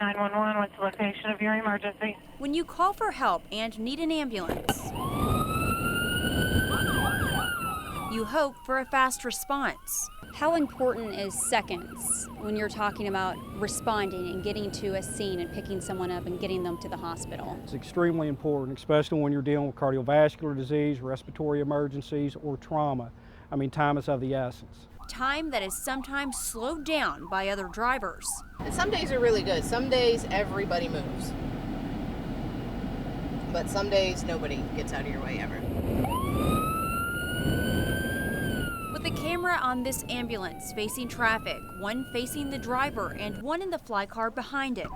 911, what's the location of your emergency? When you call for help and need an ambulance, you hope for a fast response. How important is seconds when you're talking about responding and getting to a scene and picking someone up and getting them to the hospital? It's extremely important, especially when you're dealing with cardiovascular disease, respiratory emergencies, or trauma. I mean, time is of the essence. Time that is sometimes slowed down by other drivers. And some days are really good. Some days everybody moves. But some days nobody gets out of your way ever. With the camera on this ambulance facing traffic, one facing the driver and one in the fly car behind it.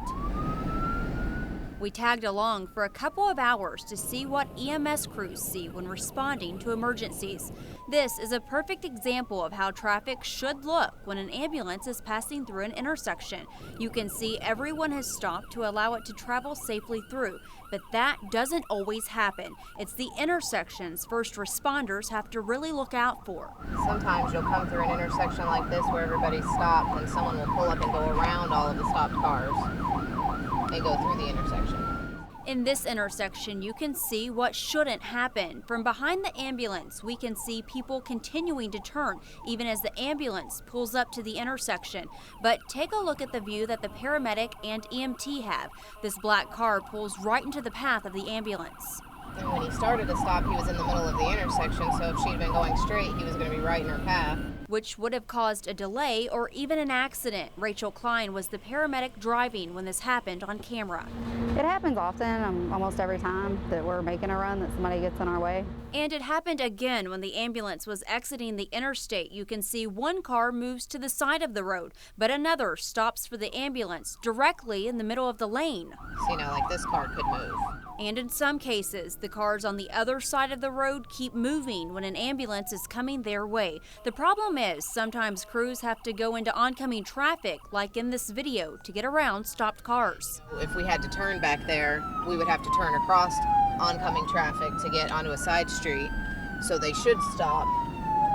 We tagged along for a couple of hours to see what EMS crews see when responding to emergencies. This is a perfect example of how traffic should look when an ambulance is passing through an intersection. You can see everyone has stopped to allow it to travel safely through, but that doesn't always happen. It's the intersections first responders have to really look out for. Sometimes you'll come through an intersection like this where everybody's stopped and someone will pull up and go around all of the stopped cars and go through the intersection. In this intersection, you can see what shouldn't happen. From behind the ambulance, we can see people continuing to turn, even as the ambulance pulls up to the intersection. But take a look at the view that the paramedic and EMT have. This black car pulls right into the path of the ambulance. And when he started to stop, he was in the middle of the intersection, so if she'd been going straight, he was going to be right in her path. Which would have caused a delay or even an accident. Rachel Klein was the paramedic driving when this happened on camera. It happens often, almost every time that we're making a run that somebody gets in our way. And it happened again when the ambulance was exiting the interstate. You can see one car moves to the side of the road, but another stops for the ambulance directly in the middle of the lane. So, like this car could move. And in some cases, the cars on the other side of the road keep moving when an ambulance is coming their way. The problem is sometimes crews have to go into oncoming traffic, like in this video, to get around stopped cars. If we had to turn back there, we would have to turn across oncoming traffic to get onto a side street. So they should stop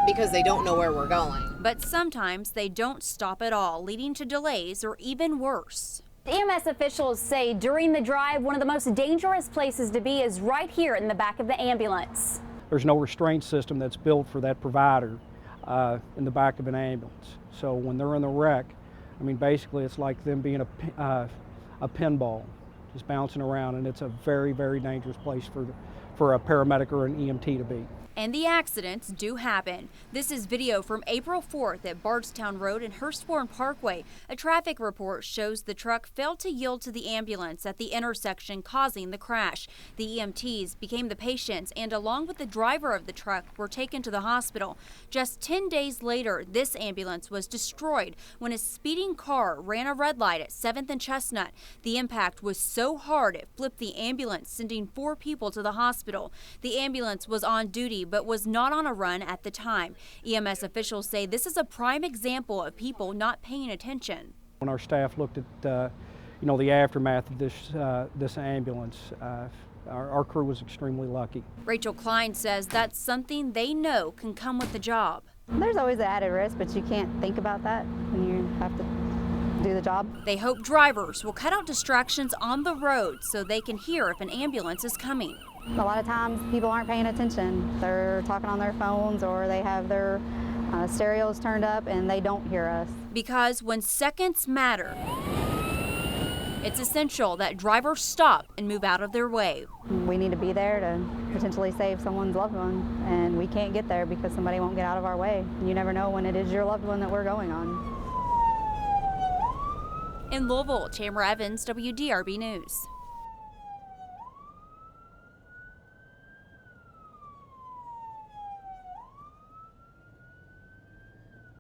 because they don't know where we're going. But sometimes they don't stop at all, leading to delays or even worse. EMS officials say during the drive, one of the most dangerous places to be is right here in the back of the ambulance. There's no restraint system that's built for that provider in the back of an ambulance. So when they're in the wreck, I mean, basically it's like them being a pinball, just bouncing around, and it's a very, very dangerous place for a paramedic or an EMT to be. And the accidents do happen. This is video from April 4th at Bardstown Road and Hurstbourne Parkway. A traffic report shows the truck failed to yield to the ambulance at the intersection, causing the crash. The EMTs became the patients and, along with the driver of the truck, were taken to the hospital. Just 10 days later, this ambulance was destroyed when a speeding car ran a red light at 7th and Chestnut. The impact was so hard it flipped the ambulance, sending 4 people to the hospital. The ambulance was on duty but was not on a run at the time. EMS officials say this is a prime example of people not paying attention. When our staff looked at the aftermath of this ambulance, our crew was extremely lucky. Rachel Klein says that's something they know can come with the job. There's always an added risk, but you can't think about that when you have to do the job. They hope drivers will cut out distractions on the road so they can hear if an ambulance is coming. A lot of times people aren't paying attention. They're talking on their phones or they have their stereos turned up and they don't hear us. Because when seconds matter, it's essential that drivers stop and move out of their way. We need to be there to potentially save someone's loved one, and we can't get there because somebody won't get out of our way. You never know when it is your loved one that we're going on. In Louisville, Tamara Evans, WDRB News.